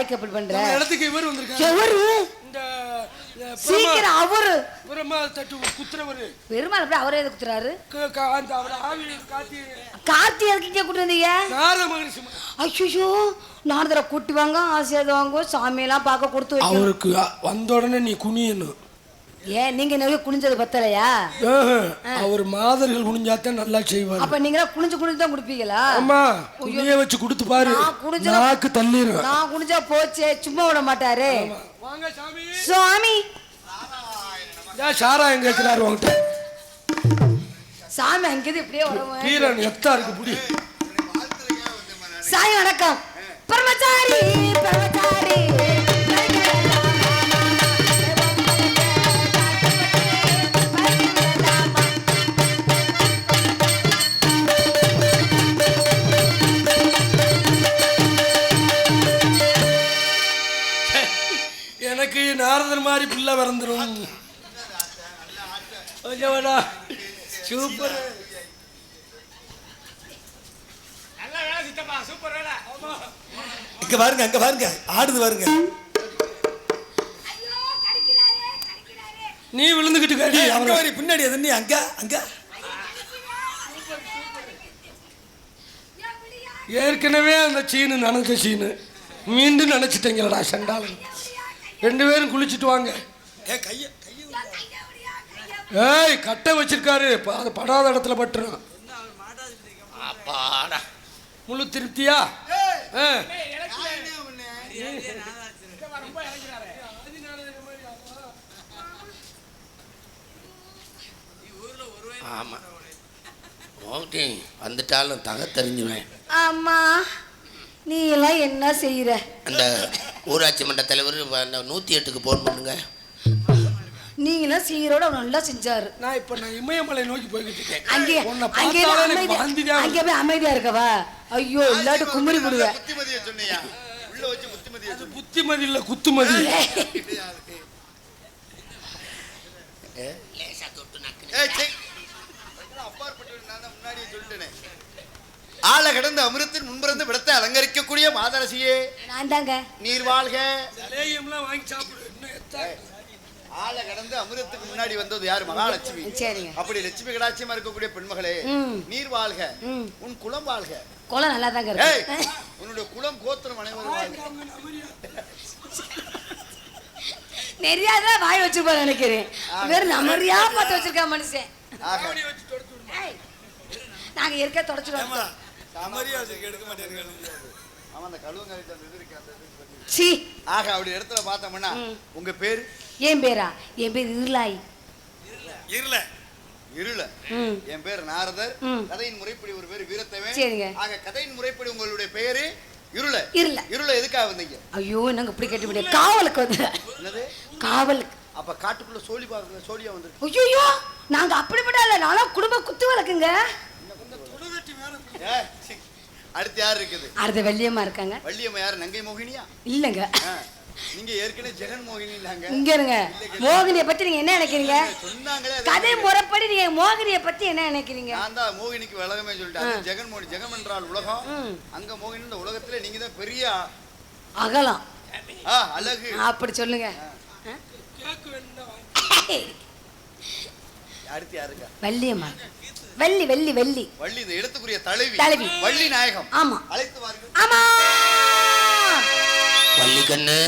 எதுக்கு அப்படி பண்ற? இடத்துக்கு இவர் வந்திருக்காரு. எவரு? இந்த சீக்கிரம் அவரு. பிரம்மா தட்டு குத்துறவரு. பெருமாள் அப்படியே அவரே எதுக்கு குத்துறாரு? அந்த அவர் ஆவி காத்தி. காத்தி எதுக்கு இங்கே கூட்டு வந்தீங்க? நாரத மகரிஷி. ஐயோ நாரதரை கூட்டி வாங்க, ஆசீர்வாதம் வாங்க, சாமியெல்லாம் பார்க்க கொடுத்து வைக்கணும். அவருக்கு வந்த உடனே நீ குனியணும். ஏன் நீங்க நிறைய குனிஞ்சது பத்தலையா? அவர் மாதர்கள் குனிஞ்சாத்தான் நல்லா செய்வார். அப்ப நீங்க குனிஞ்சு குனிஞ்சு தான் குடிப்பீங்களா? ஆமா, குனிய வச்சு கொடுத்து பாரு. நாக்கு தள்ளிரும். நான் குனிஞ்சா போச்சே, சும்மா விட மாட்டாரு. வாங்க சாமி. சுவாமி சாரா எங்க இருக்கிறாரு உங்ககிட்ட? சாமி அங்கேது இப்படியே வருவேன். வீரன் எத்தா இருக்கு புடி. சாய் வணக்கம். பிரம்மச்சாரி பிரம்மச்சாரி. எனக்கு நாரதர் மாதிரி பிள்ளை பிறந்துரும். சூப்பர். இங்க பாருங்க, அங்க பாருங்க, ஆடுது பாருங்க. நீ விழுந்துகிட்டு காடி. அங்க வரி பின்னாடி எது நீ அங்க அங்க. ஏற்கனவே அந்த சீனு நனைச்ச சீனு மீண்டும் நினைச்சிட்டீங்களடா சண்டாளன். 2 பேரும் குளிச்சுட்டு வாங்க. ஏய் கட்டை வச்சிருக்காரு, அது படாத இடத்துல பட்டுரும். முழு திருப்தியா? ஆமா ஓகே, வந்துட்டாலும் தகத்தறிஞ்சுவேன். ஆமா நீ எல்லாம் என்ன செய்யற? அந்த ஊராட்சி மன்ற தலைவர் அந்த 108க்கு போன் பண்ணுங்க. நீங்களாம் சீரோட நல்லா செஞ்சாரு. நான் இமயமலை நோக்கி போய்கிட்டு இருக்கேன். அங்கே போய் அமைதியா இருக்கவா? ஐயோ இல்லாட்டு குமரி விடுவேன். புத்திமதி இல்ல குத்துமதி. ஆள கடந்த அமிர்தத்தின் முன்பிறந்து விடத்தை அலங்கரிக்கக்கூடிய மாதரசியே நான் தாங்க. நீர் வாழ்க. வாங்கி சாப்பிடு. ஆள கடந்து அமிர்தத்துக்கு முன்னாடி வந்தது யாரு? மகாலட்சுமி. சரிங்க. அப்படி லட்சுமி கடாட்சியமா இருக்கக்கூடிய பெண்மகளே நீர் வாழ்க. உன் குலம் வாழ்க. குலம் நல்லா தாங்க இருக்கு. உன்னுடைய குலம் கோத்திரம் அனைவரும் வாழ்க. நிறைய வாய் வச்சிருப்பா நினைக்கிறேன். வேறு நம்மறியா பார்த்து வச்சிருக்கா மனுஷன். நாங்க இருக்க தொடச்சிடுவோம். அப்படி இடத்துல பார்த்தோம்னா உங்க பேரு? என் பேரா? என் பேர் இருளாய். இருள. என் பேர் நாரதர். கதையின் முறைப்படி ஒரு பேர் வீரத்தவன். சரிங்க. ஆக கதையின் முறைப்படி உங்களுடைய பெயரு இருள. இருள. இருள எதுக்காக வந்தீங்க? ஐயோ நாங்க இப்படி கேட்டு முடியாது. காவலுக்கு வந்து. என்னது காவலுக்கு? அப்ப காட்டுக்குள்ள சோழி பாக்குற சோழியா வந்து. ஐயோ நாங்க அப்படிப்பட்ட இல்ல, நானும் குடும்ப குத்து வழக்குங்க. அடுத்து யார் இருக்குது? அடுத்த வள்ளியம்மா இருக்காங்க. வள்ளியம்மா யாரு? நங்கை மோகினியா? இல்லங்க, நீங்க ஏற்கனவே ஜெகன் மோகினி இல்லங்க. இங்க இருங்க. மோகினியை பத்தி நீங்க என்ன நினைக்கிறீங்க? கதை முறைப்படி நீங்க மோகினியை பத்தி என்ன நினைக்கிறீங்க? நான் தான் மோகினிக்கு விலகமே சொல்லிட்டேன். ஜெகன் மோகினி. ஜெகம் என்றால் உலகம். அங்க மோகினி இந்த உலகத்துல நீங்க தான் பெரிய அகலம் அழகு. அப்படி சொல்லுங்க. அடுத்து யாருங்க? வள்ளியம்மா. வள்ளி வள்ளி வள்ளி வள்ளி இந்த இடத்துக்குரிய தலைவி. வள்ளி நாயகம். ஆமா. அழைத்து வாருங்கள். ஆமா வள்ளி கண்ணு.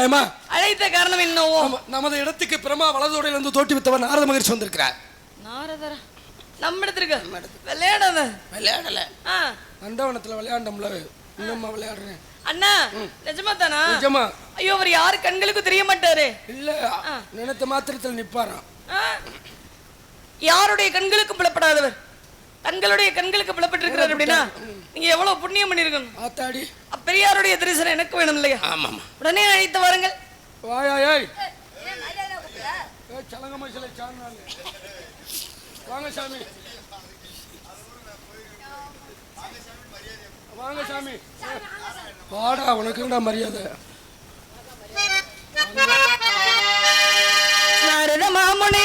தாயமா அழைத்த காரணம் என்னவோ? நமது இடத்துக்கு பிரமா வலதோடையிலிருந்து தோட்டி வித்தவர் நாரத மகரிஷி வந்திருக்கிறார். நாரதரா? நம்ம இடத்துக்கு விளையாடாத. விளையாடல. நந்தவனத்துல விளையாண்டோம்ல, இன்னும்மா விளையாடுறேன். அண்ணா நிஜமா தானா? நிஜமா. ஐயோ, அவர் யாரு கண்களுக்கு தெரிய மாட்டாரு. இல்ல, நினைத்த மாத்திரத்தில் நிப்பாராம். யாருடைய கண்களுக்கு புலப்படாதவர் தங்களுடைய கண்களுக்கு புலப்பட்டிருக்கிறார் அப்படின்னா நீங்க எவ்வளவு புண்ணியம் பண்ணிருக்கணும். ஆத்தாடி, பெரியாருடைய தரிசனம் எனக்கு வேணும் இல்லையா? ஆமாம். உடனே அழைத்து வாருங்கள். வாயாய் சலங்க மசிலை சாணால் வாங்க சாமி, வாங்க சாமி, வாடா, உனக்குடா மரியாதை. நாரத மாமுனி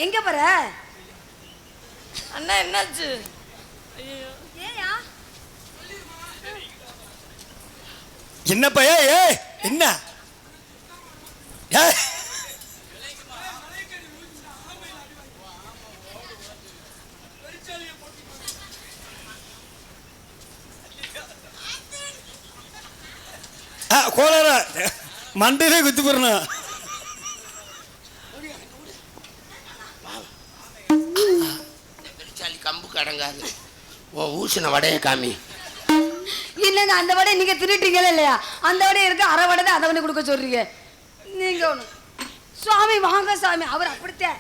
எங்க போற அண்ணா? என்னாச்சு? என்னப்பா? என்ன கோளாரா மண்டையிலே குத்து போறணும். பெருச்சாலி கம்புக்கு அடங்காது. ஓ, ஊசின வடைய காமி. இல்லைங்க, அந்த வடை நீங்க திருட்டீங்களா இல்லையா? அந்த வடை இருக்கு, அரை வடை தான், அதை வடை கொடுக்க சொல்றீங்க நீங்க. ஒண்ணு சுவாமி வாங்க சாமி, அவர் அப்படித்தான்.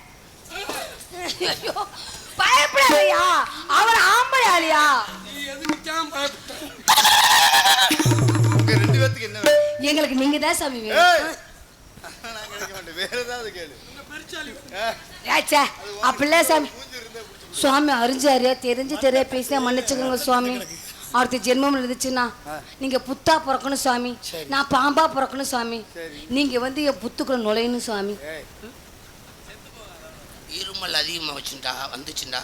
பயப்படாதையா, அவர் ஆம்பளையாலியா? ரெண்டு பேத்துக்கு என்ன வேணும்? எங்களுக்கு நீங்க தான் சாமி வேணும். வேற ஏதாவது கேளு. அப்படில்ல சாமி. சுவாமி அறிஞ்சாரு, தெரிஞ்சு தெரிய பேசினா மன்னிச்சுக்கோங்க சுவாமி. அடுத்த ஜென்மம் இருந்துச்சுன்னா நீங்க புத்தா பிறக்கணும் சுவாமி, நான் பாம்பா பிறக்கணும் சுவாமி. நீங்க வந்து என் புத்துக்குள்ள நுழையணும் சுவாமி. இருமல் அதிகமாக வந்துச்சுண்டா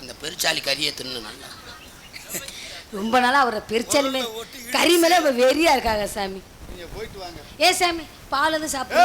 அந்த பெருச்சாலி கறியை தின்னு நல்லா. ரொம்ப நாளா அவரை பெருச்சாலுமே கறி மேல வெறியா இருக்காங்க சாமி. போயிட்டு வாங்க. ஏ சாமி, பால் வந்து சாப்பிடு.